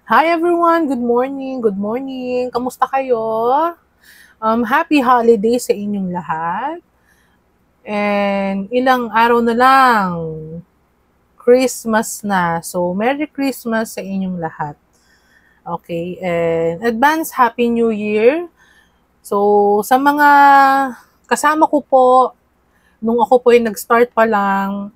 Hi everyone! Good morning! Good morning! Kamusta kayo? Happy holidays sa inyong lahat. And ilang araw na lang, Christmas na. So, Merry Christmas sa inyong lahat. Okay, and advance Happy New Year. So, sa mga kasama ko po, nung ako po ay nag-start pa lang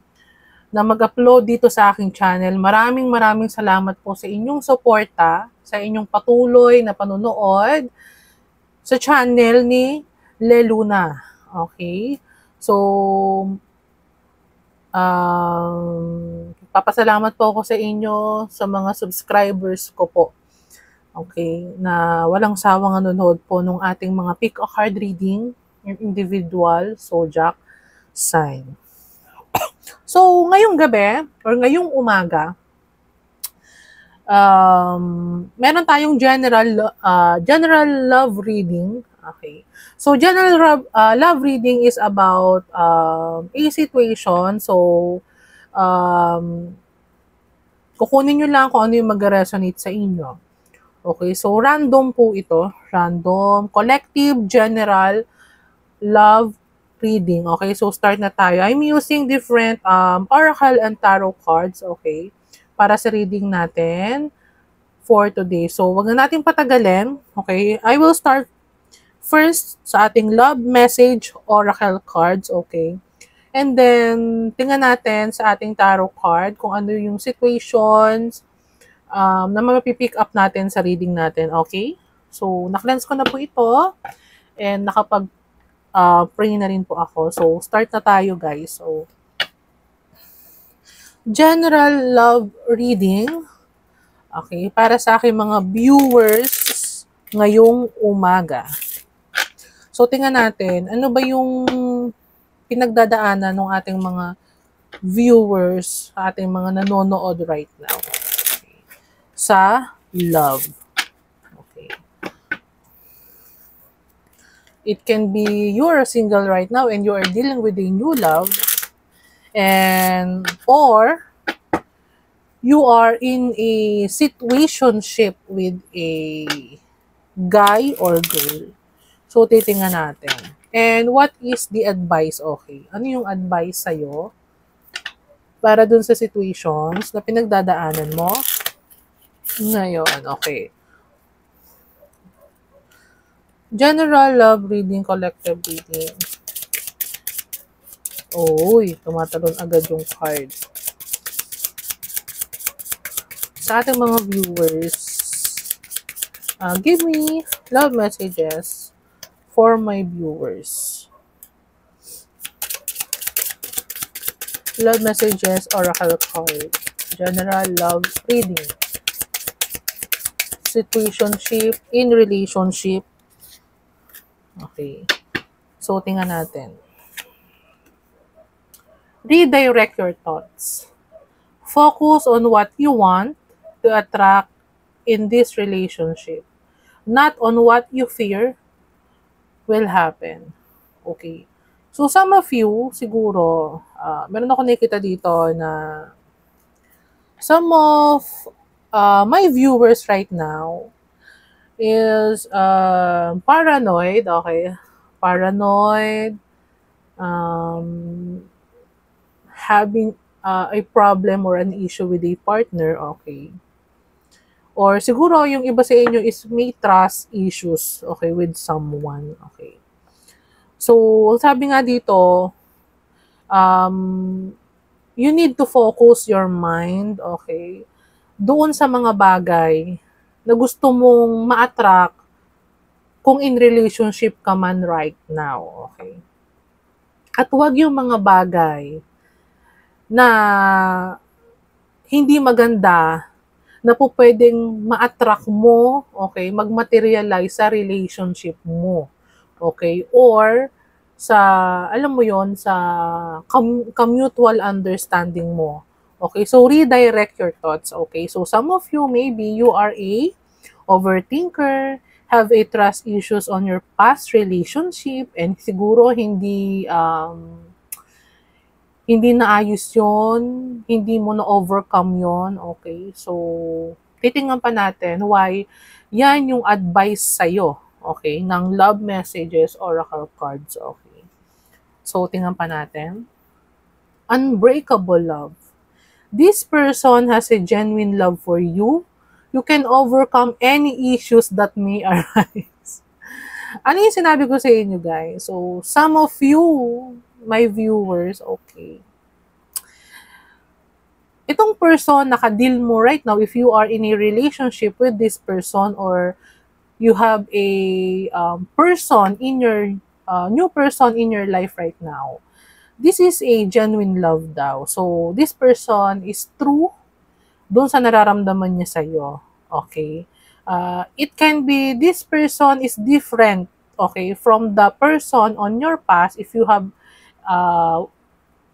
na mag-upload dito sa aking channel, maraming salamat po sa inyong suporta, sa inyong patuloy na panonood sa channel ni Leluna. Okay? So, papasalamat po ako sa inyo, sa mga subscribers ko po. Okay? Na walang sawang nanonood po nung ating mga pick a card reading, yung individual, zodiac sign. So, ngayong gabi, or ngayong umaga, meron tayong general love reading. Okay. So general love reading is about a situation. So kukunin nyo lang kung ano yung mag-resonate sa inyo. Okay. So random po ito. Random, collective, general love reading. Okay. So start na tayo. I'm using different oracle and tarot cards. Okay. Para sa reading natin for today. So, wag na natin patagalin. Okay? I will start first sa ating love message oracle cards. Okay? And then, tingnan natin sa ating tarot card kung ano yung situations na mapipick up natin sa reading natin. Okay? So, na-cleanse ko na po ito. And nakapag-pray na rin po ako. So, start na tayo guys. So, general love reading. Okay, para sa aking mga viewers ngayong umaga. So, tingnan natin, ano ba yung pinagdadaanan ng ating mga viewers, ating mga nanonood right now. Okay. Sa love. Okay. It can be you're single right now and you are dealing with a new love, or you are in a situationship with a guy or girl. So, titingnan natin. And what is the advice? Okay. Ano yung advice sa'yo para dun sa situations na pinagdadaanan mo ngayon? Okay. General love reading, collective reading. Uy, tumatalon agad yung card. Sa ating mga viewers, give me love messages for my viewers. Love messages, oracle card. General love reading. Situationship, in relationship. Okay. So, tingnan natin. Redirect your thoughts. Focus on what you want to attract in this relationship, not on what you fear will happen. Okay. So, some of you, siguro, meron ako nakita dito na some of my viewers right now is paranoid, okay? Paranoid, having a problem or an issue with a partner, okay? Or siguro yung iba sa inyo is may trust issues, okay, with someone, okay? So, sabi nga dito, you need to focus your mind, okay, doon sa mga bagay na gusto mong ma-attract kung in relationship ka man right now, okay? At huwag yung mga bagay na hindi maganda na po pwedeng ma-attract mo, okay, mag-materialize sa relationship mo, okay? Or sa, alam mo yon, sa mutual understanding mo. Okay, so redirect your thoughts, okay? So some of you, maybe you are a overthinker, have a trust issues on your past relationship, and siguro hindi naayos yon, hindi mo na-overcome yon, okay? So, titingnan pa natin why yan yung advice sa'yo, okay, ng love messages, oracle cards, okay. So, tingnan pa natin. Unbreakable love. This person has a genuine love for you. You can overcome any issues that may arise. Ano yung sinabi ko sa inyo, guys? So, some of you, my viewers, okay. Itong person, naka-deal mo right now, if you are in a relationship with this person or you have a person in your, new person in your life right now, this is a genuine love daw. So, this person is true doon sa nararamdaman niya sa'yo. Okay? It can be, this person is different, okay, from the person on your past if you have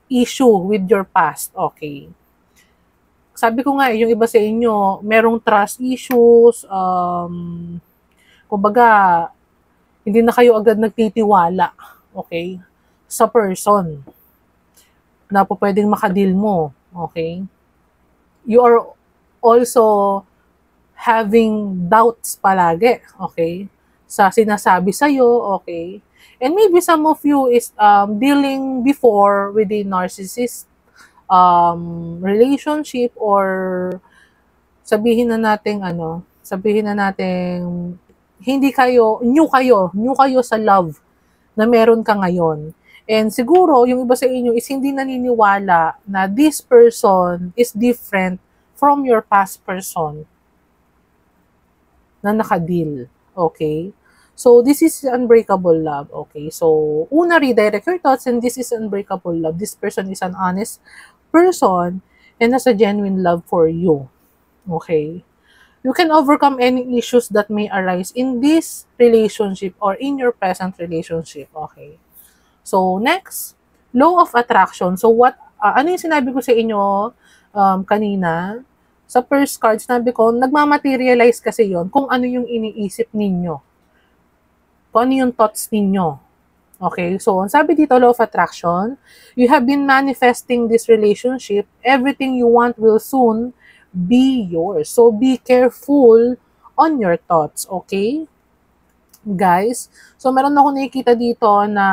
issue with your past. Okay? Sabi ko nga, yung iba sa inyo, merong trust issues, kumbaga, hindi na kayo agad nagtitiwala, okay, sa person na po pwedeng makadil mo, okay? You are also having doubts palagi, okay, sa sinasabi sa'yo, okay? And maybe some of you is dealing before with a narcissist relationship, or sabihin na natin hindi kayo, new kayo sa love na meron ka ngayon. And siguro, yung iba sa inyo is hindi naniniwala na this person is different from your past person na nakadeal. Okay? So, this is unbreakable love. Okay? So, una, redirect your thoughts, and this is unbreakable love. This person is an honest person and has a genuine love for you. Okay? You can overcome any issues that may arise in this relationship or in your present relationship. Okay? So, next, law of attraction. So, ano yung sinabi ko sa inyo kanina? Sa first card, sinabi ko, nagmamaterialize kasi yon kung ano yung iniisip ninyo. Kung ano yung thoughts ninyo. Okay? So, sabi dito, law of attraction, you have been manifesting this relationship. Everything you want will soon be yours. So, be careful on your thoughts. Okay? Guys, so meron ako nakikita dito na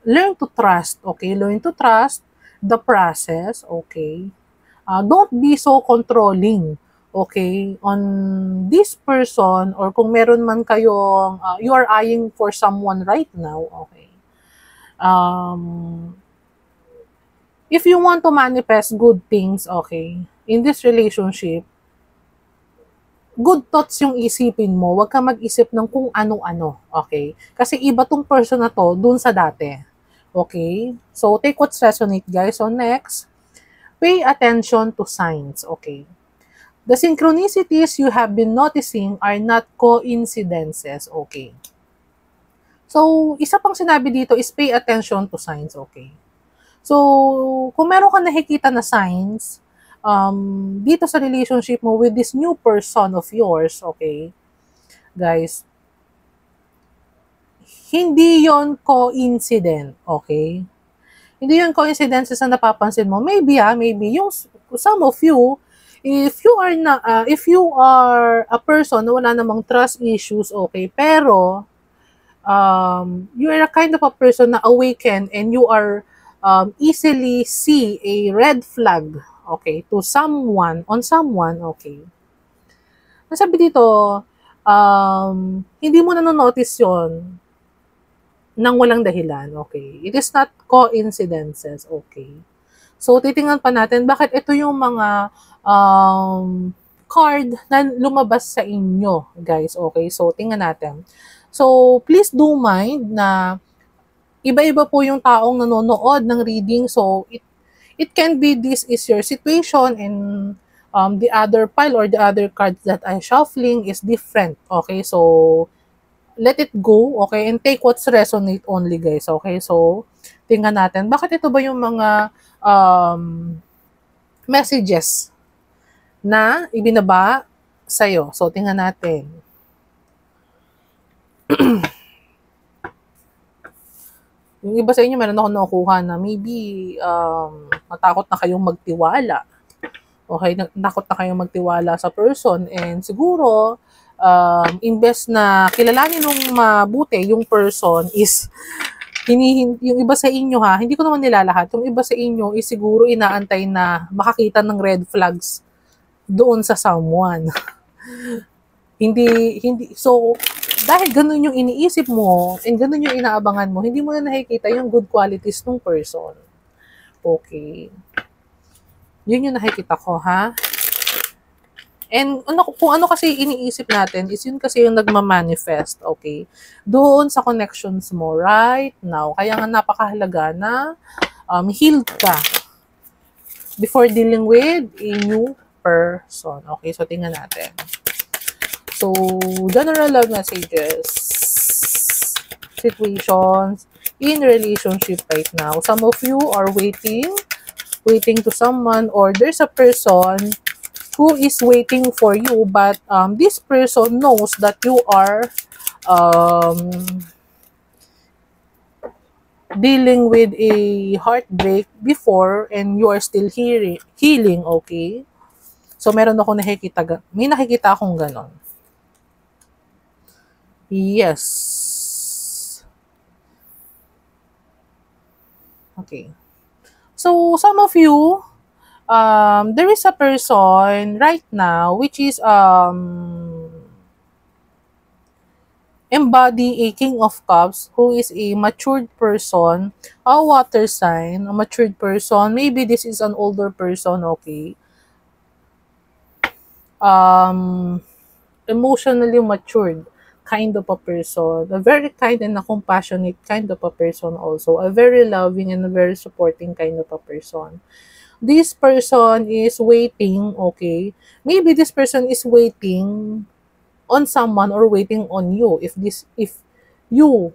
learn to trust, okay? Learn to trust the process, okay? Don't be so controlling, okay? On this person, or kung meron man kayong, you are eyeing for someone right now, okay? If you want to manifest good things, okay, in this relationship, good thoughts yung isipin mo, wag ka mag-isip ng kung ano-ano, okay? Kasi iba tong person na to dun sa dati. Okay? So, take what's resonate, guys. So, next, pay attention to signs. Okay? The synchronicities you have been noticing are not coincidences. Okay? So, isa pang sinabi dito is pay attention to signs. Okay? So, kung meron ka nakikita na signs, dito sa relationship mo with this new person of yours, okay, guys, hindi yon coincident, okay? Hindi yon coincidences na napapansin mo. Maybe yung some of you, if you are a person na wala namang trust issues, okay, pero you are a kind of a person na awaken and you are easily see a red flag, okay, to someone, okay. Nasabi dito, hindi mo na-notice yon nang walang dahilan, okay? It is not coincidences, okay? So, titingnan pa natin, bakit ito yung mga card na lumabas sa inyo, guys, okay? So, tingnan natin. So, please do mind na iba-iba po yung taong nanonood ng reading. So, it can be this is your situation, and the other pile or the other cards that I'm shuffling is different, okay? So, let it go, okay? And take what's resonate only, guys, okay? So, tingnan natin. Bakit ito ba yung mga messages na ibinaba sa'yo? So, tingnan natin. Yung iba sa inyo, meron ako nakukuha na maybe matakot na kayong magtiwala. Okay, nakot na kayong magtiwala sa person and siguro, imbes na kilalanin ng mabuti yung person is yung iba sa inyo ha, hindi ko naman nilalahat, yung iba sa inyo is siguro inaantay na makakita ng red flags doon sa someone. hindi, so, dahil ganun yung iniisip mo, and ganun yung inaabangan mo, hindi mo na nakikita yung good qualities ng person. Okay. Yun yung nakikita ko, ha? And kung ano kasi iniisip natin, is yun kasi yung nagmamanifest, okay? Doon sa connections mo right now. Kaya nga napakahalaga na healed ka before dealing with a new person. Okay, so tingnan natin. So, general love messages, situations in relationship right now. Some of you are waiting to someone, or there's a person who is waiting for you, but this person knows that you are dealing with a heartbreak before and you are still healing, okay? So, meron ako may nakikita akong ganon. Yes. Okay. So, some of you, there is a person right now which is embody a King of Cups who is a matured person, a water sign, a matured person. Maybe this is an older person, okay? Emotionally matured kind of a person, a very kind and a compassionate kind of a person also, a very loving and a very supporting kind of a person. This person is waiting, okay? Maybe this person is waiting on someone or waiting on you if you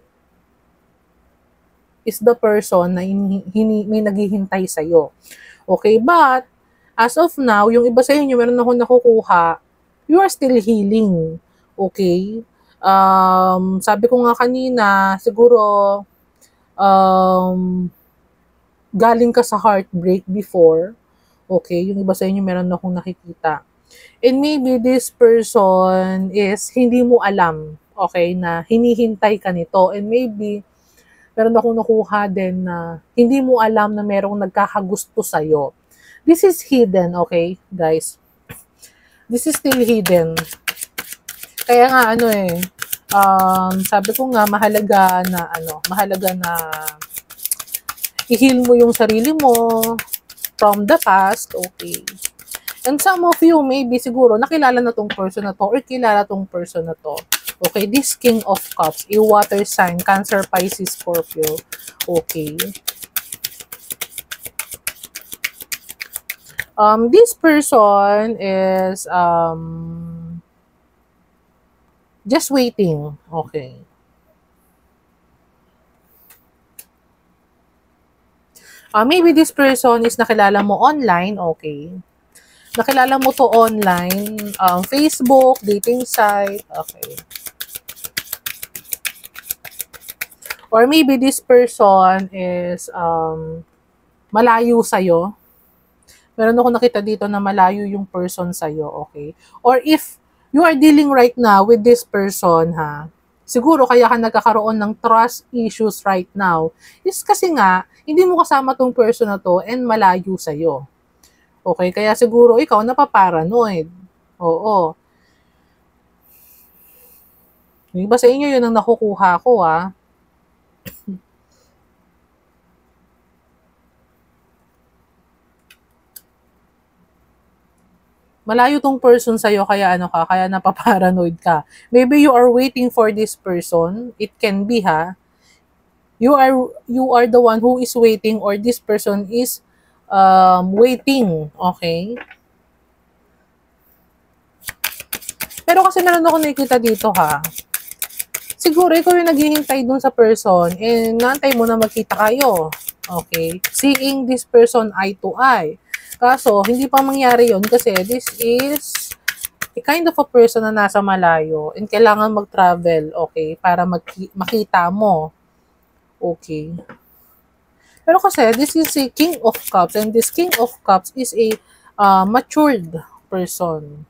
is the person na may naghihintay sa'yo. Okay, but as of now, yung iba sa inyo, meron akong nakukuha, you are still healing. Okay? Sabi ko nga kanina, siguro galing ka sa heartbreak before. Okay? Yung iba sa inyo, meron akong nakikita. And maybe this person is hindi mo alam, okay, na hinihintay ka nito. And maybe, meron akong nakuha din na hindi mo alam na merong nagkakagusto sa'yo. This is hidden, okay, guys? This is still hidden. Kaya nga, sabi ko nga, mahalaga na i-heal mo yung sarili mo from the past, okay? And some of you, maybe siguro, nakilala na tong person na to or kilala tong person na to. Okay, this King of Cups, a water sign, Cancer, Pisces, Scorpio. Okay. This person is just waiting. Okay. Maybe this person is nakilala mo online. Okay. Nakilala mo to online, Facebook, dating site, okay. Or maybe this person is malayo sa'yo. Meron ako nakita dito na malayo yung person sa'yo, okay. Or if you are dealing right now with this person, ha, siguro kaya ka nagkakaroon ng trust issues right now, is kasi nga, hindi mo kasama tong person na to and malayo sa'yo. Okay, kaya siguro ikaw napaparanoid. Oo. Yung iba sa inyo, yun ang nakukuha ko, ha. Malayo tong person sa'yo, kaya kaya napaparanoid ka. Maybe you are waiting for this person. It can be, ha. You are the one who is waiting, or this person is waiting, okay? Pero kasi meron ako nakikita dito, ha. Siguro ikaw yung naghihintay dun sa person and naantay mo na magkita kayo. Okay? Seeing this person eye to eye. Kaso, hindi pa mangyari yon kasi this is a kind of a person na nasa malayo and kailangan mag-travel, okay? Para makita mo. Okay? Pero kasi, this is a King of Cups, and this King of Cups is a matured person.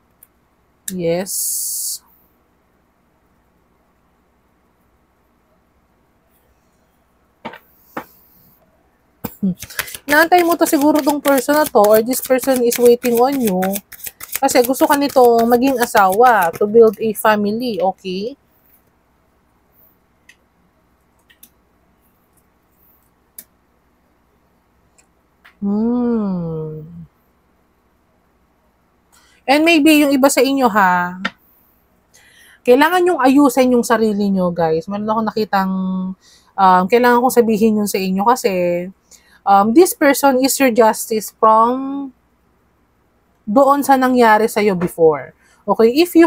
Yes. Inaantay mo to siguro tong person na to, or this person is waiting on you kasi gusto ka nitong maging asawa to build a family, okay? And maybe yung iba sa inyo ha, kailangan yung ayusin yung sarili nyo, guys. Meron akong nakitang kailangan kong sabihin yun sa inyo kasi this person is your justice from doon sa nangyari sa'yo before. Okay, if you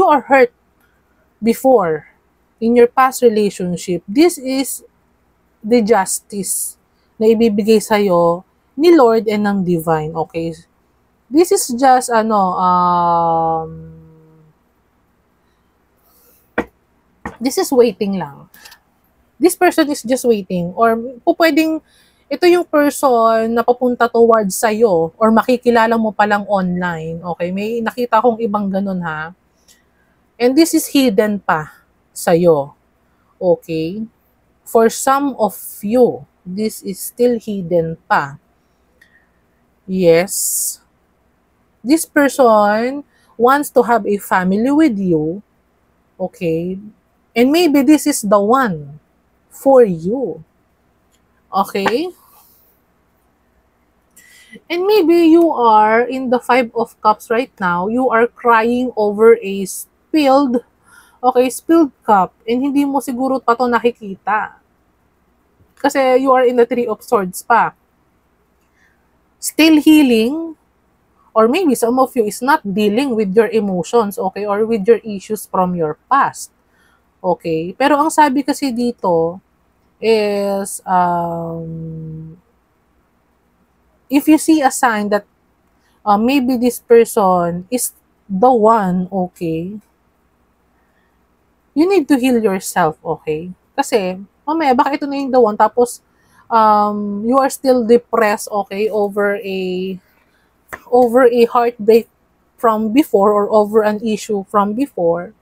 are hurt before in your past relationship, this is the justice na ibibigay sa'yo ni Lord and ng Divine, okay? This is just, this is waiting lang. This person is just waiting. Or pwedeng, ito yung person na papunta towards sa'yo or makikilala mo palang online. Okay, may nakita kong ibang ganun ha. And this is hidden pa sa'yo. Okay? For some of you, this is still hidden pa. Yes. This person wants to have a family with you. Okay? And maybe this is the one for you. Okay? And maybe you are in the Five of Cups right now. You are crying over a spilled cup. And hindi mo siguro pa to nakikita. Kasi you are in the Three of Swords pa. Still healing. Or maybe some of you is not dealing with your emotions, okay? Or with your issues from your past. Okay? Pero ang sabi kasi dito is, if you see a sign that maybe this person is the one, okay, you need to heal yourself, okay? Kasi, mamaya, baka ito na yung the one, tapos, you are still depressed, okay, over a heartbreak from before or over an issue from before.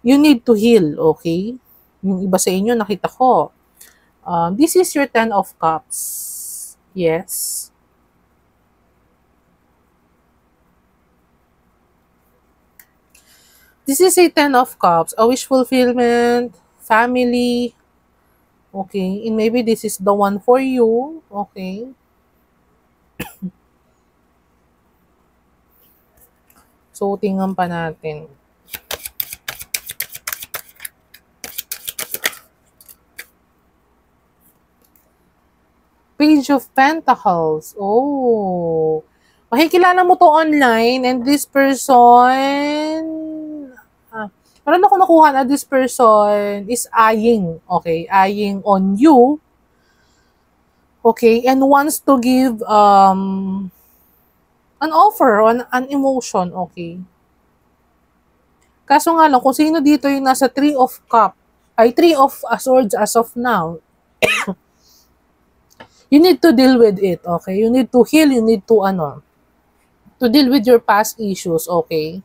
You need to heal, okay? Yung iba sa inyo, nakita ko. This is your Ten of Cups. Yes. This is a Ten of Cups, a wish fulfillment, family, okay, and maybe this is the one for you, okay. So, tingnan pa natin. Page of Pentacles. Oh. Makikilala mo to online and this person, meron ako nakuha na this person is eyeing, okay, eyeing on you, okay, and wants to give an offer on an emotion, okay. Kaso nga lang, kung sino dito yung nasa Three of Swords as of now, you need to deal with it, okay? You need to heal, you need to, to deal with your past issues, okay?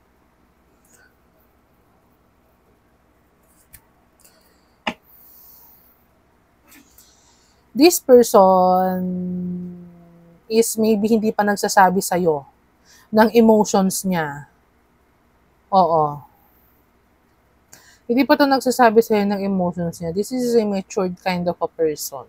This person is maybe hindi pa nagsasabi sa'yo ng emotions niya. Oo. Hindi pa to nagsasabi sa'yo ng emotions niya. This is a matured kind of a person.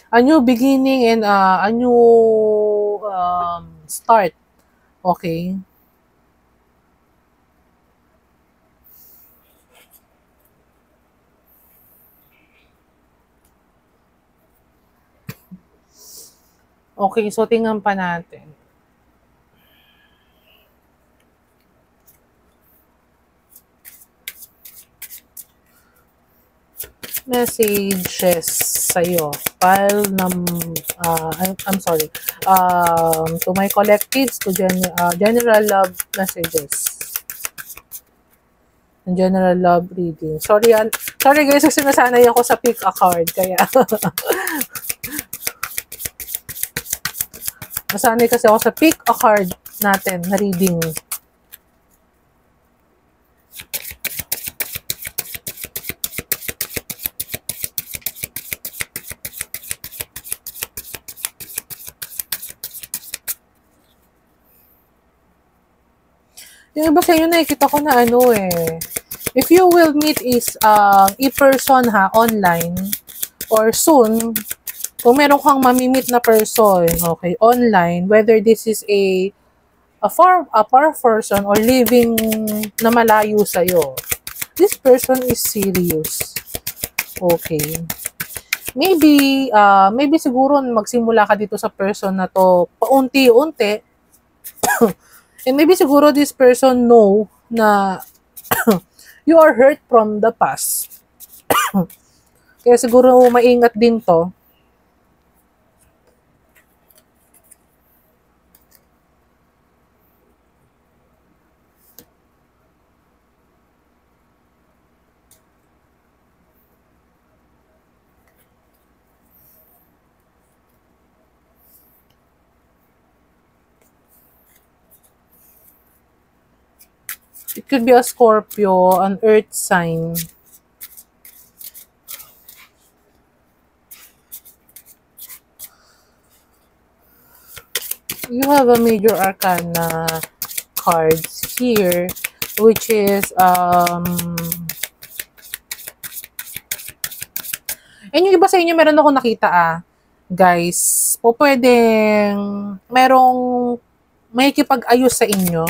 A new beginning and a new start. Okay? Okay, so tingnan pa natin. messages sa'yo. File I'm sorry. To my collectives, to general love messages. General love reading. Sorry guys, kasi nasanay ako sa pick a card. Kaya, nasanay kasi ako sa pick a card natin na reading. Yung iba sa inyo, nakikita ko na if you will meet a person online or soon, kung meron kang mamimit na person, okay, online, whether this is a far person or living na malayo sa'yo, this person is serious. Okay. Maybe siguro magsimula ka dito sa person na to paunti-unti. And maybe siguro this person know na you are hurt from the past. Kaya siguro maingat din to. It could be a Scorpio, an earth sign. You have a major arcana cards here, which is and yung iba sa inyo, meron ako nakita guys, pwedeng merong makikipag-ayos sa inyo.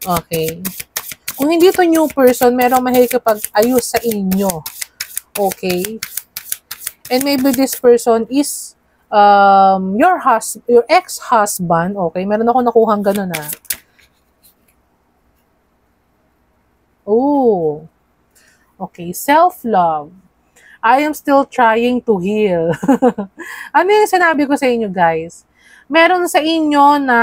Okay. Kung hindi to new person, merong makikipag-ayos sa inyo. Okay. And maybe this person is your ex-husband. Okay. Meron ako nakuhang ganun Oh. Okay. Self-love. I am still trying to heal. Ano yung sinabi ko sa inyo, guys? Meron sa inyo na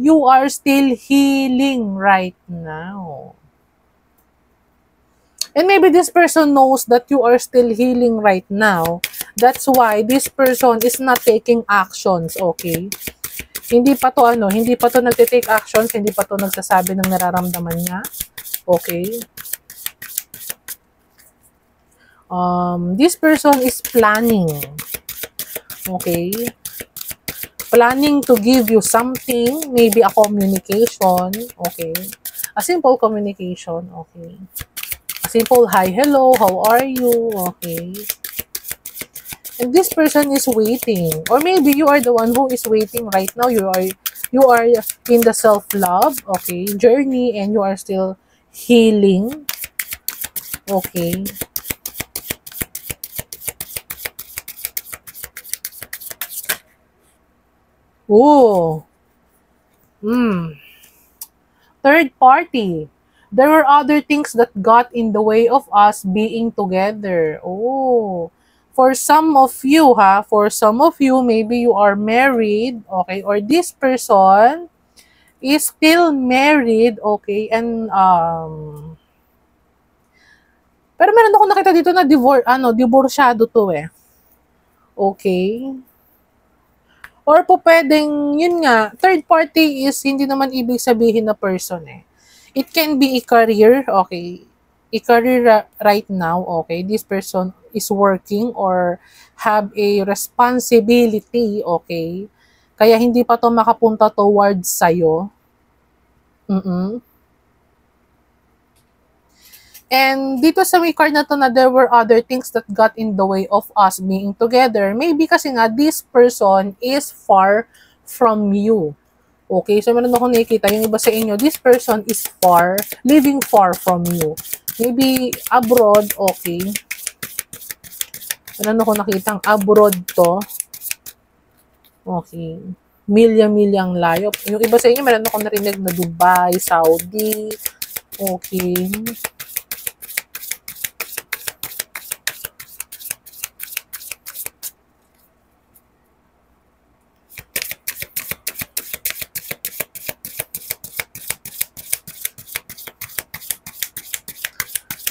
you are still healing right now. And maybe this person knows that you are still healing right now. That's why this person is not taking actions, okay? Hindi pa to nagte-take actions, hindi pa to nagsasabi ng nararamdaman niya. Okay? This person is planning. Okay? Planning to give you something, maybe a communication, okay? A simple communication, okay? A simple hi, hello, how are you, okay? And this person is waiting, or maybe you are the one who is waiting right now. You are in the self-love, okay, journey, and you are still healing, okay? Oh. Third party. There were other things that got in the way of us being together. Oh. For some of you, maybe you are married, okay, or this person is still married, okay, and pero meron ako nakita dito na divorsyado to Okay. Or pwedeng, yun nga, third party is hindi naman ibig sabihin na person It can be a career, okay. A career right now, okay. This person is working or have a responsibility, okay. Kaya hindi pa to makapunta towards sa'yo. And dito sa may card na to na there were other things that got in the way of us being together. Maybe kasi nga this person is far from you. Okay, so meron ako nakikita, yung iba sa inyo, this person is living far from you. Maybe abroad, okay. Meron ako nakitang abroad to. Okay. Milyang layo. Yung iba sa inyo, meron ako narinig na Dubai, Saudi. Okay.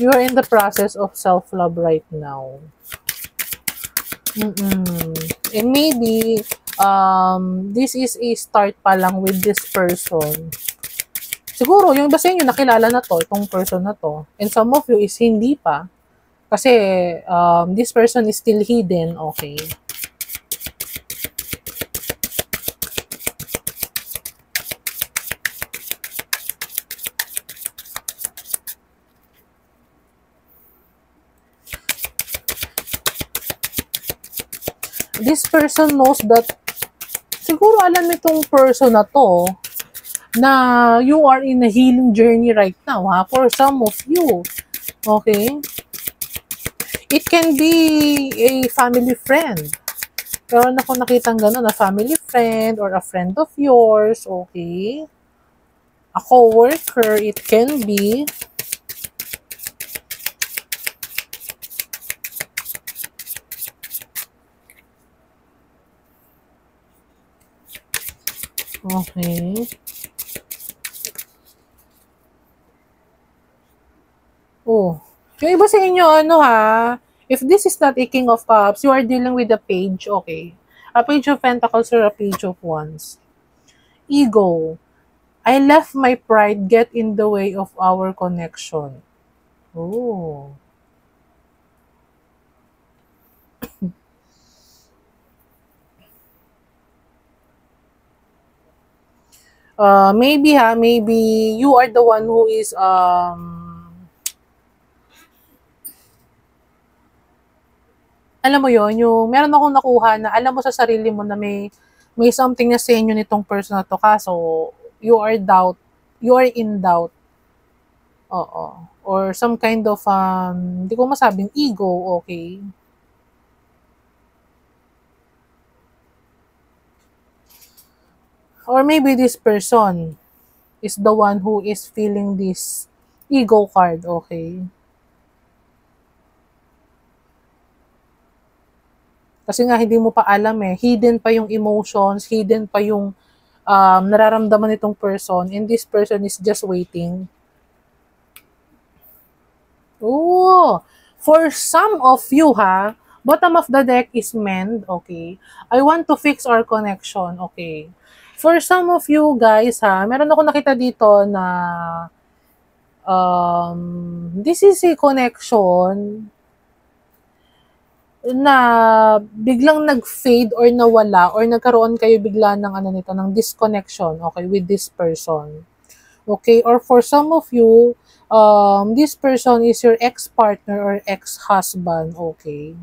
You are in the process of self-love right now. And maybe, this is a start pa lang with this person. Siguro, yung iba sa inyo, nakilala na to, itong person na to. And some of you is hindi pa. Kasi, this person is still hidden, okay? This person knows that, siguro alam itong person na to, na you are in a healing journey right now, ha? For some of you, okay? It can be a family friend. Pero ako nakitang gano'n, a family friend or a friend of yours, okay? A co-worker, it can be. Okay. Oh. Yung iba sa inyo, ano ha, if this is not a King of Cups, you are dealing with a page, okay? A page of Pentacles or a page of Wands. Ego. I left my pride get in the way of our connection. Oh. Maybe maybe you are the one who is, alam mo yon, yung meron akong nakuha na alam mo sa sarili mo na may something na sa inyo nitong person na to, kaso you are in doubt. Oo. Or some kind of, hindi ko masabing ego, okay? Or maybe this person is the one who is feeling this ego card, okay? Kasi nga hindi mo pa alam hidden pa yung emotions, hidden pa yung nararamdaman nitong person, and this person is just waiting. Oh, for some of you bottom of the deck is mend, okay? I want to fix our connection, okay? For some of you guys meron ako nakita dito na this is a connection na biglang nag-fade or nawala or nagkaroon kayo bigla ng ng disconnection, okay, with this person. Okay, or for some of you, this person is your ex-partner or ex-husband, okay?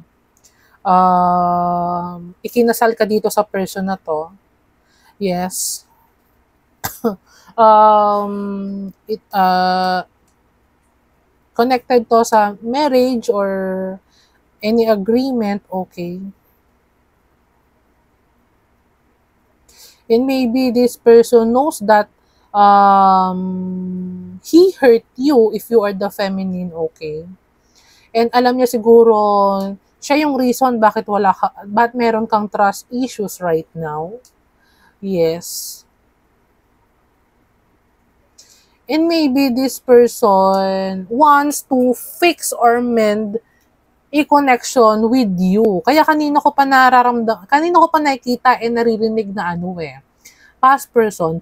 Ikinasal ka dito sa person na to. Yes. Connected to sa marriage or any agreement, okay? And maybe this person knows that he hurt you if you are the feminine, okay? And alam niya siguro, siya yung reason bakit meron kang trust issues right now. Yes. And maybe this person wants to fix or mend a connection with you. Kaya kanina ko pa nakikita naririnig na past person,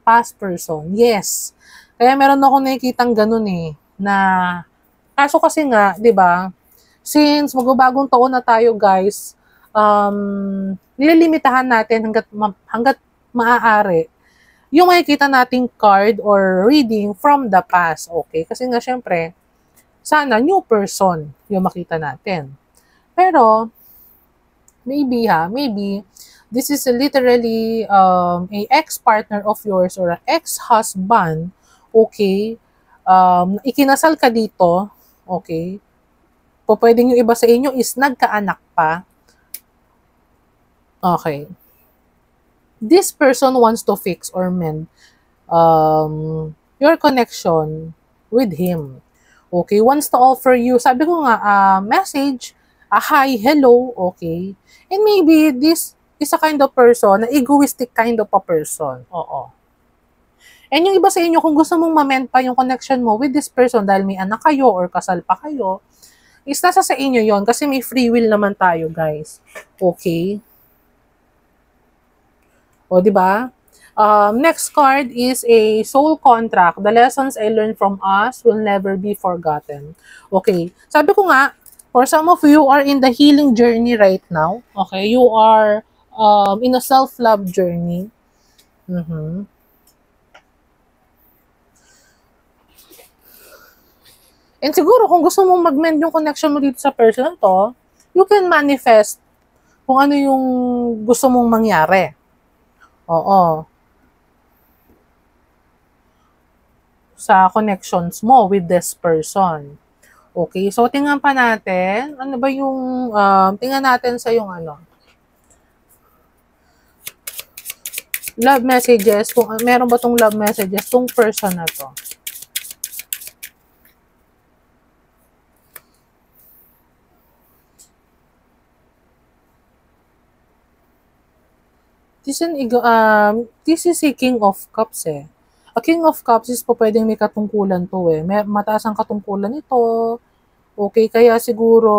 yes. Kaya meron ako nakikitang ganun na, kaso kasi nga, di ba, since magbabagong taon na tayo guys, nililimitahan natin hanggat maaari yung makikita nating card or reading from the past, okay? Kasi nga syempre, sana new person yung makita natin. Pero, maybe this is literally a ex-partner of yours or an ex-husband, okay? Ikinasal ka dito, okay? Pwedeng yung iba sa inyo is nagkaanak pa. Okay. This person wants to fix or mend your connection with him. Okay, wants to offer you, sabi ko nga, message, a hi, hello, okay? And maybe this is a kind of person, na egoistic kind of a person. Oo. And yung iba sa inyo, kung gusto mong ma-mend pa yung connection mo with this person dahil may anak kayo or kasal pa kayo, is nasa sa inyo yon kasi may free will naman tayo, guys. Okay? O, di ba? Next card is a soul contract. The lessons I learned from us will never be forgotten. Okay. Sabi ko nga, for some of you are in the healing journey right now. Okay. You are in a self-love journey. Mhm. And siguro, kung gusto mong mag-mend yung connection mo dito sa person to, you can manifest kung ano yung gusto mong mangyari. Oo. Sa connections mo with this person. Okay, so tingnan pa natin, ano ba yung, tingnan natin sa yung ano, love messages, kung meron ba tong love messages, tong person na to. This is a King of Cups eh. A King of Cups is po pwedeng may katungkulan to eh. Mataas ang katungkulan nito. Okay, kaya siguro,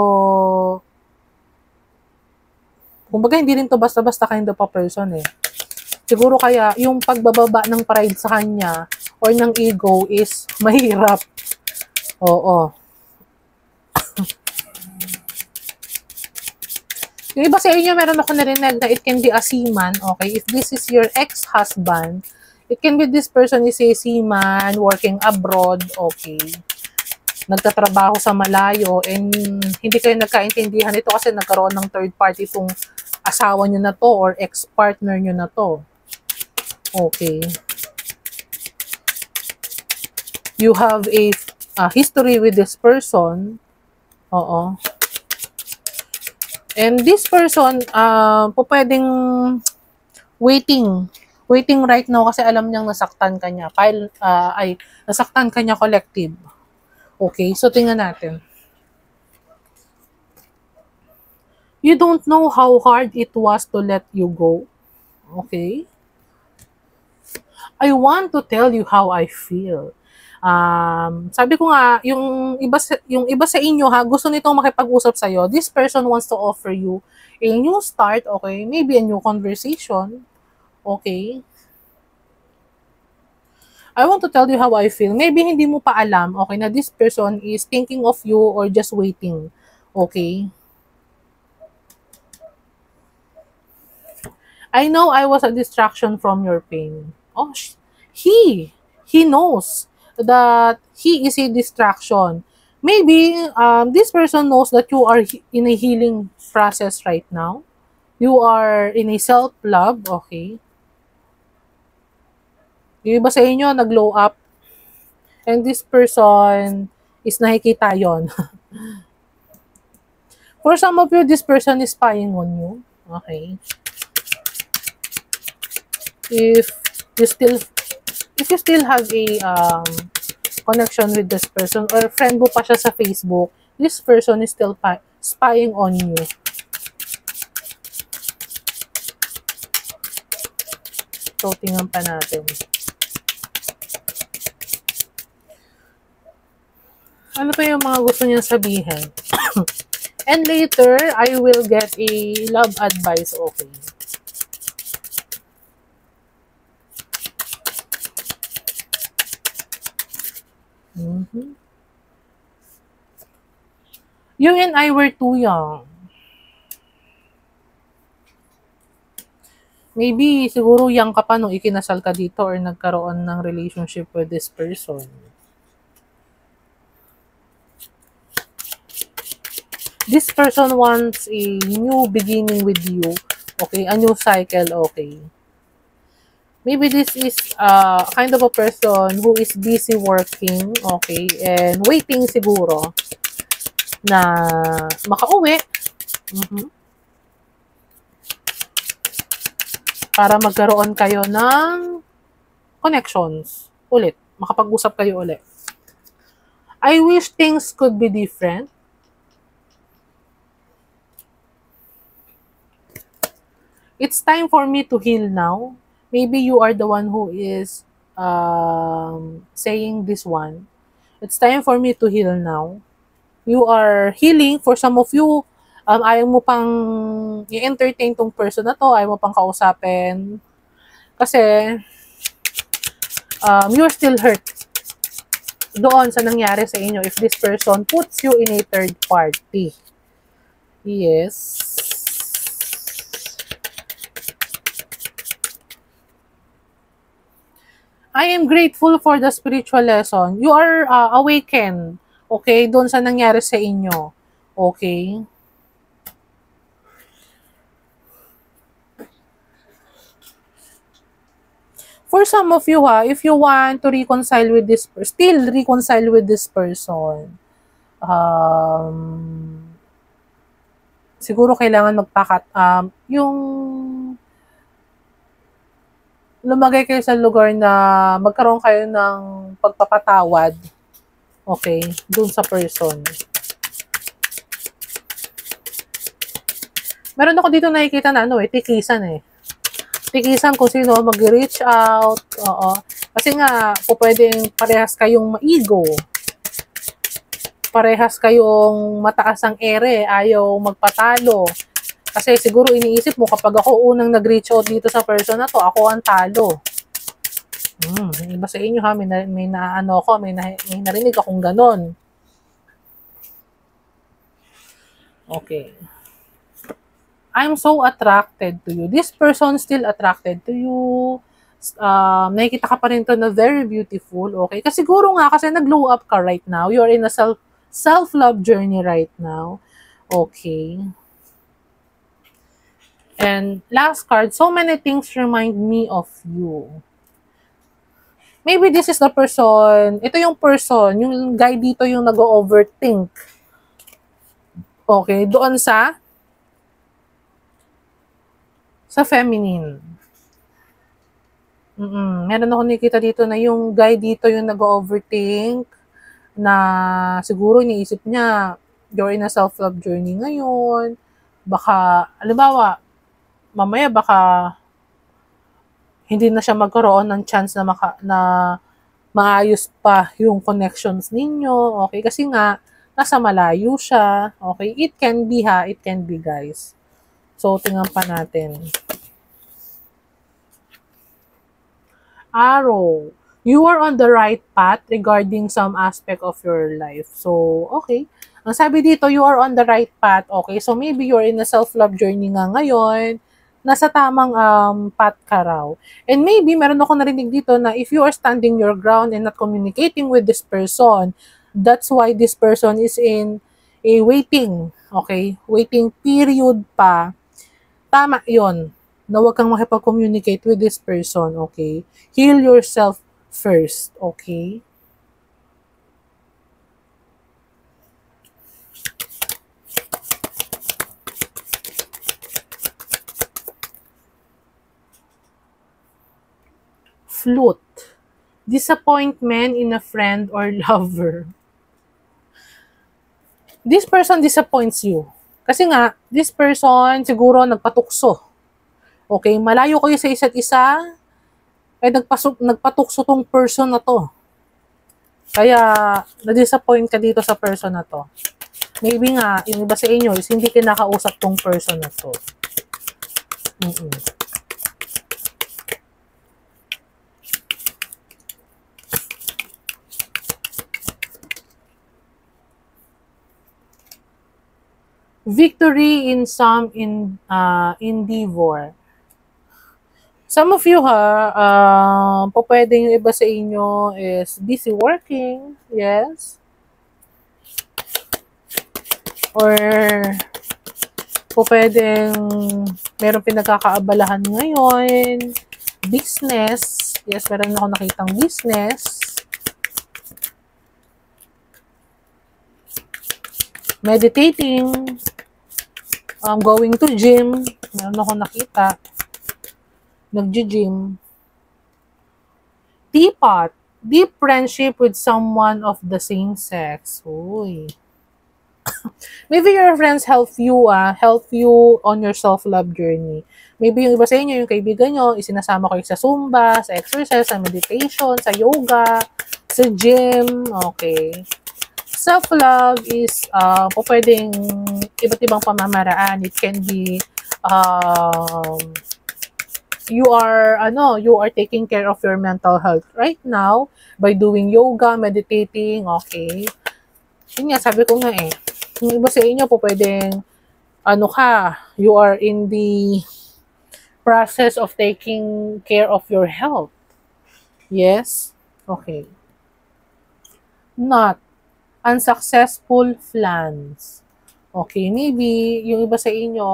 kumbaga hindi rin to basta-basta kind of a person eh. Siguro kaya yung pagbababa ng pride sa kanya or ng ego is mahirap. Oo. Yung iba sa inyo, meron ako narinig na it can be a seaman, okay? If this is your ex-husband, it can be this person is a seaman, working abroad, okay? Nagtatrabaho sa malayo, and hindi kayo nagkaintindihan ito kasi nagkaroon ng third party itong asawa nyo na to or ex-partner nyo na to. Okay. You have a history with this person. Oo. And this person, pwedeng waiting right now kasi alam niyang nasaktan ka niya. Nasaktan ka niya collective. Okay, so tingnan natin. You don't know how hard it was to let you go. Okay? I want to tell you how I feel. Sabi ko nga, yung iba sa inyo ha, gusto nitong makipag-usap sa iyo. This person wants to offer you a new start, okay? Maybe a new conversation, okay? I want to tell you how I feel. Maybe hindi mo pa alam, okay, na this person is thinking of you or just waiting, okay? I know I was a distraction from your pain. Oh, he knows that he is a distraction. Maybe this person knows that you are in a healing process right now. You are in a self-love, okay? Yung iba sa inyo, nag-glow up. And this person is nakikita yon. For some of you, this person is spying on you. Okay? If you still have a connection with this person or friend mo pa siya sa Facebook, this person is still spying on you. So, tingnan pa natin. Ano pa yung mga gusto niyang sabihin? And later, I will get a love advice, okay? Mm-hmm. You and I were too young. Maybe, siguro young ka pa nung ikinasal ka dito or nagkaroon ng relationship with this person. This person wants a new beginning with you. Okay, a new cycle, okay. Maybe this is kind of a person who is busy working, okay, and waiting siguro na makauwi. Mm-hmm. Para magkaroon kayo ng connections ulit. Makapag-usap kayo ulit. I wish things could be different. It's time for me to heal now. Maybe you are the one who is saying this one. It's time for me to heal now. You are healing. For some of you, ayaw mo pang i-entertain tong person na to, ayaw mo pang kausapin. Kasi, you're still hurt doon sa nangyari sa inyo if this person puts you in a third party. Yes. I am grateful for the spiritual lesson. You are awakened. Okay? Doon sa nangyari sa inyo. Okay? For some of you, if you want to reconcile with this person, still reconcile with this person, siguro kailangan yung lumagay kayo sa lugar na magkaroon kayo ng pagpapatawad, okay, dun sa person. Meron ako dito nakikita na tikisan tikisan kung sino mag-reach out. Oo. Kasi nga, pwedeng parehas kayong maigo. Parehas kayong mataas ang ere, ayaw magpatalo. Kasi siguro iniisip mo, kapag ako unang nag-reach out dito sa person na to, ako ang talo. Iba sa inyo may narinig akong ganon. Okay. I'm so attracted to you. This person still attracted to you. Nakikita ka pa rin to na very beautiful. Okay? Kasi siguro nga, kasi nag-glow up ka right now. You're in a self-love journey right now. Okay. And last card, so many things remind me of you. Maybe this is the person, ito yung person, yung guy dito yung nag-overthink. Okay, doon sa feminine. Meron ako nakikita dito na yung guy dito yung nag-overthink na siguro iniisip niya you're in a self-love journey ngayon. Baka, alimbawa, mamaya baka hindi na siya magkaroon ng chance na maayos pa yung connections ninyo. Okay, kasi nga, nasa malayo siya. Okay, it can be it can be guys. So, tingnan pa natin. Arrow. You are on the right path regarding some aspect of your life. So, okay. Ang sabi dito, you are on the right path. Okay, so maybe you're in a self-love journey nga ngayon. Nasa tamang path ka raw. And maybe, meron ako narinig dito na if you are standing your ground and not communicating with this person, that's why this person is in a waiting, okay? Waiting period pa. Tama yon na huwag kang makipag-communicate with this person, okay? Heal yourself first, okay? Flute. Disappointment in a friend or lover. This person disappoints you. Kasi nga, this person siguro nagpatukso. Okay, malayo kayo sa isa't isa, nagpatukso tong person na to. Kaya, na-disappoint ka dito sa person na to. Maybe nga, yung iba sa inyo is hindi kinakausap tong person na to. Victory in some endeavor. Some of you pwedeng yung iba sa inyo is busy working, yes. Or pwedeng meron pinagkakaabalahan ngayon, business, yes, meron ako nakitang business. Meditating, going to gym, meron ako nakita, nag-gym. Teapot, deep friendship with someone of the same sex. Uy. Maybe your friends help you on your self-love journey. Maybe yung iba sa inyo, yung kaibigan nyo, isinasama kayo sa Zumba, sa exercise, sa meditation, sa yoga, sa gym, okay. Self-love is po pwedeng iba't ibang pamamaraan. It can be you are taking care of your mental health right now by doing yoga, meditating, okay. Yun nga, sabi ko nga yung iba sa inyo po pwedeng you are in the process of taking care of your health. Yes? Okay. Not unsuccessful plans. Okay, maybe yung iba sa inyo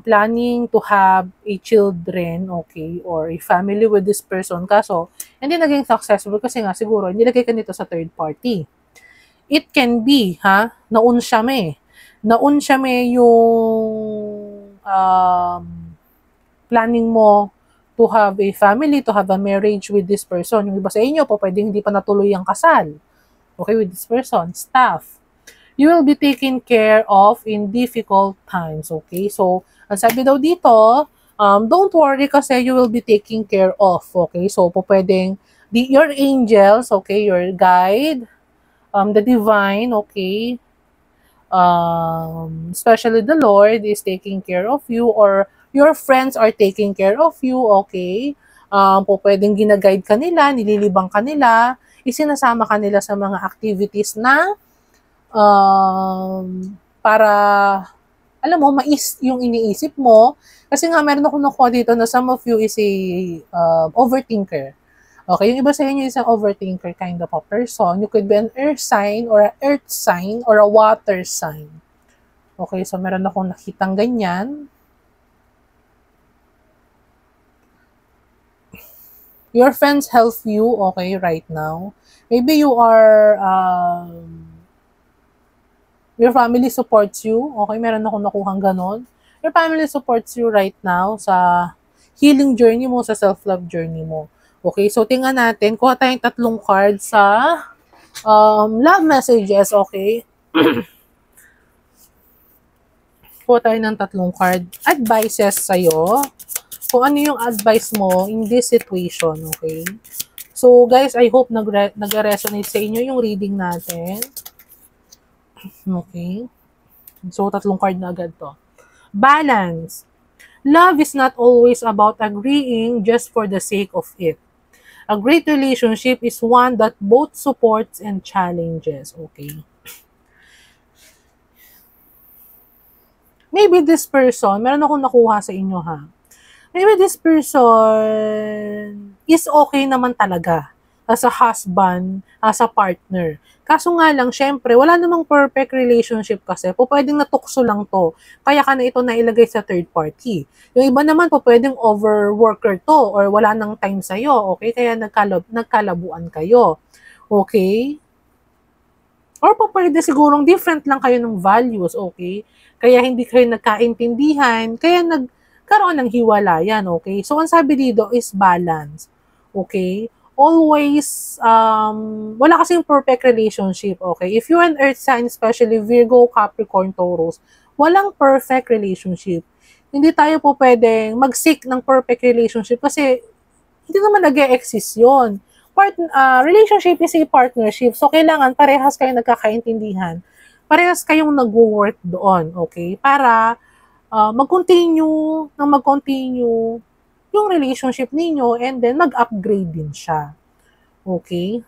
planning to have a children, okay, or a family with this person. Kaso, hindi naging successful kasi nga siguro nilagay ka nito sa third party. It can be, naunsyame yung planning mo to have a family, to have a marriage with this person. Yung iba sa inyo po, pwedeng hindi pa natuloy ang kasal. Okay, with this person. Staff. You will be taken care of in difficult times. Okay, so, ang sabi daw dito, don't worry kasi you will be taken care of. Okay, so po pwedeng your angels, okay, your guide, the divine, okay, especially the Lord is taking care of you, or your friends are taking care of you, okay? Po pwedeng ginaguide ka nila, nililibang ka nila, isinasama ka nila sa mga activities na para, alam mo, yung iniisip mo. Kasi nga, meron akong nakuha dito na some of you is a overthinker. Okay, yung iba sa inyo is an overthinker kind of a person. You could be an earth sign or an earth sign or a water sign. Okay, so meron akong nakitang ganyan. Your friends help you, okay, right now. Maybe you are, your family supports you. Okay, meron akong nakuhang ganon. Your family supports you right now sa healing journey mo, sa self-love journey mo. Okay, so tingnan natin. Kuha tayong 3 cards sa love messages, okay? Kuha tayo ng 3 card. Advices sa'yo. Kung ano yung advice mo in this situation, okay? So, guys, I hope nag-resonate sa inyo yung reading natin. Okay? So, 3 card na agad to. Balance. Love is not always about agreeing just for the sake of it. A great relationship is one that both supports and challenges. Okay. Maybe this person, meron akong nakuha sa inyo maybe this person is okay naman talaga as a husband, as a partner. Kaso nga lang, syempre, wala namang perfect relationship kasi. Po pwedeng natukso lang to. Kaya ka na ito nailagay sa third party. Yung iba naman po pwedeng overworker to or wala nang time sa'yo. Okay? Kaya nagkalabuan kayo. Okay? Or po pwede sigurong different lang kayo ng values. Okay? Kaya hindi kayo nagkaintindihan. Kaya nagkaroon ng hiwalayan. Okay? So, ang sabi dito is balance. Okay? Always, wala kasing perfect relationship, okay? If you're an earth sign, especially Virgo, Capricorn, Taurus, walang perfect relationship. Hindi tayo po pwedeng mag-seek ng perfect relationship kasi hindi naman nag-e-exist yun. Relationship is a partnership, so kailangan parehas kayong nagkakaintindihan. Parehas kayong nag-work doon, okay? Para mag-continue yung relationship ninyo and then mag-upgrade din siya. Okay?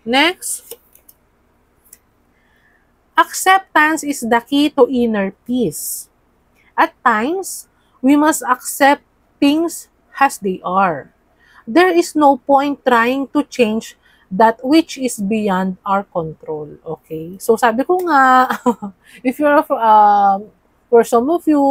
Next. Acceptance is the key to inner peace. At times, we must accept things as they are. There is no point trying to change that which is beyond our control. Okay? So, sabi ko nga, if you're, for some of you,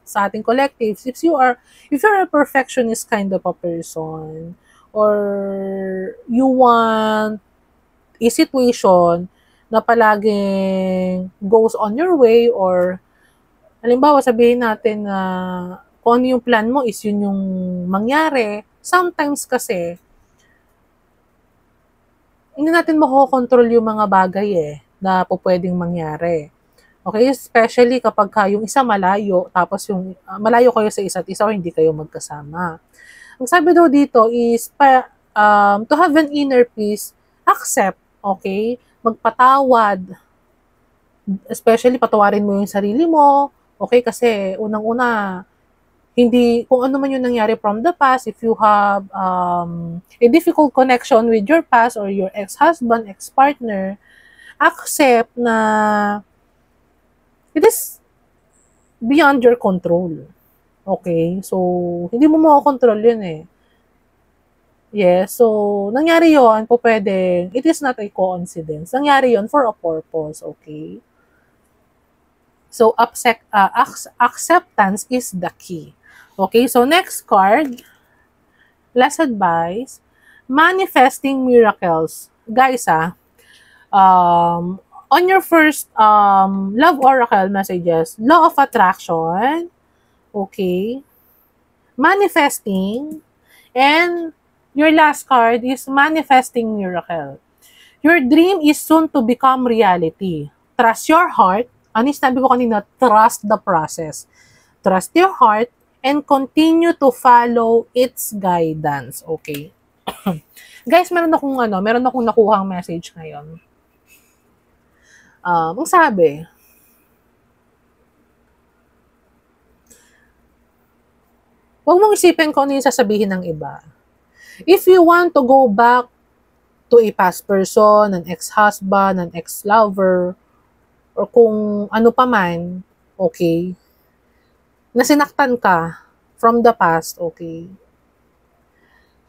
sa ating collectives, if you're a perfectionist kind of a person, or you want a situation na palaging goes on your way, or halimbawa sabihin natin na kung ano yung plan mo is yun yung mangyari, sometimes kasi hindi natin makokontrol yung mga bagay na po pwedeng mangyari. Okay, especially kapag yung isa malayo, tapos yung malayo kayo sa isa't isa o hindi kayo magkasama. Ang sabi daw dito is, to have an inner peace, accept, okay? Magpatawad, especially patawarin mo yung sarili mo, okay? Kasi unang-una, hindi, kung ano man yung nangyari from the past, if you have a difficult connection with your past or your ex-husband, ex-partner, accept na it is beyond your control. Okay? So, hindi mo makokontrol yun Yes, so, nangyari yon po pwede, it is not a coincidence. Nangyari yon for a purpose, okay? So, acceptance is the key. Okay, so next card, last advice, manifesting miracles. Guys, on your first love oracle messages, law of attraction, okay, manifesting, and your last card is manifesting miracle. Your dream is soon to become reality. Trust your heart. Ano yung sabi ko kanina? Trust the process. Trust your heart and continue to follow its guidance. Okay? Guys, meron akong nakuhang message ngayon. Ang sabi, huwag mong isipin kung ano yung sasabihin ng iba. If you want to go back to a past person, an ex-husband, an ex-lover, or kung ano pa man, okay, na sinaktan ka from the past, okay,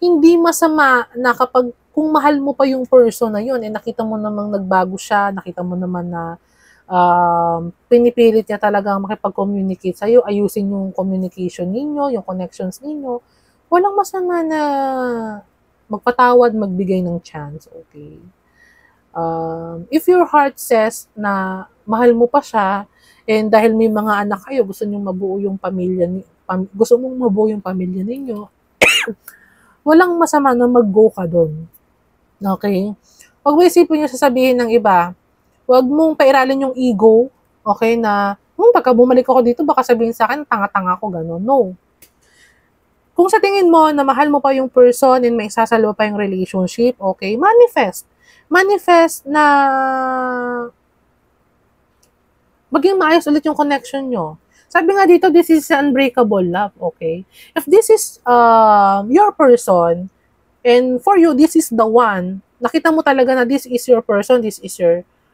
hindi masama na kapag kung mahal mo pa yung person na yun, nakita mo namang nagbago siya, nakita mo naman na pinipilit niya talagang makipag-communicate sa'yo, ayusin yung communication ninyo, yung connections ninyo, walang masama na magpatawad, magbigay ng chance, okay? If your heart says na mahal mo pa siya, and dahil may mga anak kayo, gusto mong mabuo yung pamilya ninyo, walang masama na mag-go ka doon. Okay? Huwag mo isipin yung sasabihin ng iba. Huwag mong pairalin yung ego, okay, na, pagka bumalik ako dito, baka sabihin sa akin, tanga-tanga ko, gano'n. No. Kung sa tingin mo na mahal mo pa yung person and may sasalo pa yung relationship, okay, manifest. Manifest na maging maayos ulit yung connection nyo. Sabi nga dito, this is unbreakable love, okay? If this is your person, and for you, this is the one, nakita mo talaga na this is your person, this is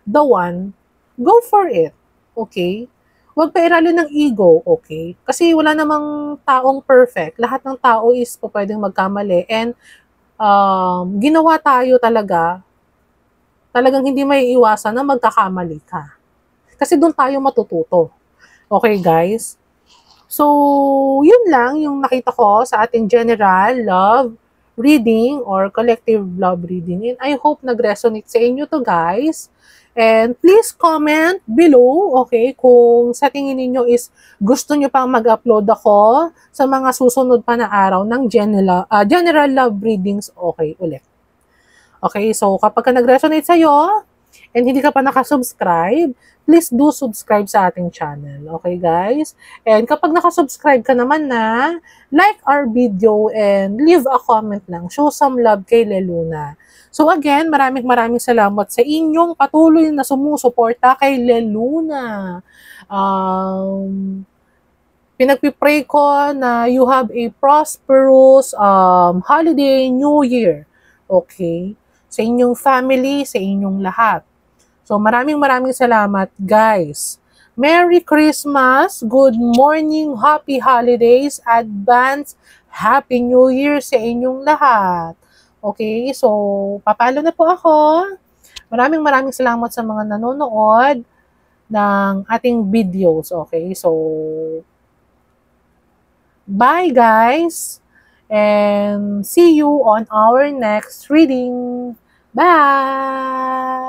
the one, go for it, okay? Huwag pairalo ng ego, okay? Kasi wala namang taong perfect. Lahat ng tao is pwedeng magkamali. And ginawa tayo talagang hindi may iwasan na magkakamali ka. Kasi doon tayo matututo. Okay, guys? So, yun lang yung nakita ko sa ating general love reading or collective love reading. And I hope nag-resonate sa inyo to, guys. And please comment below, okay, kung sa tingin niyo is gusto niyo pang mag-upload ako sa mga susunod pa na araw ng general love readings, okay, ulit. Okay, so kapag nag-resonate sa'yo and hindi ka pa nakasubscribe, please do subscribe sa ating channel. Okay, guys? And kapag nakasubscribe ka naman na, like our video and leave a comment lang. Show some love kay Leluna. So again, maraming salamat sa inyong patuloy na sumusuporta kay Leluna. Pinagpipray ko na you have a prosperous holiday, New Year. Okay? Sa inyong family, sa inyong lahat. So maraming salamat, guys. Merry Christmas, good morning, happy holidays, advance, happy New Year sa inyong lahat. Okay, so papalo na po ako. Maraming salamat sa mga nanonood ng ating videos. Okay, so bye, guys, and see you on our next reading. Bye!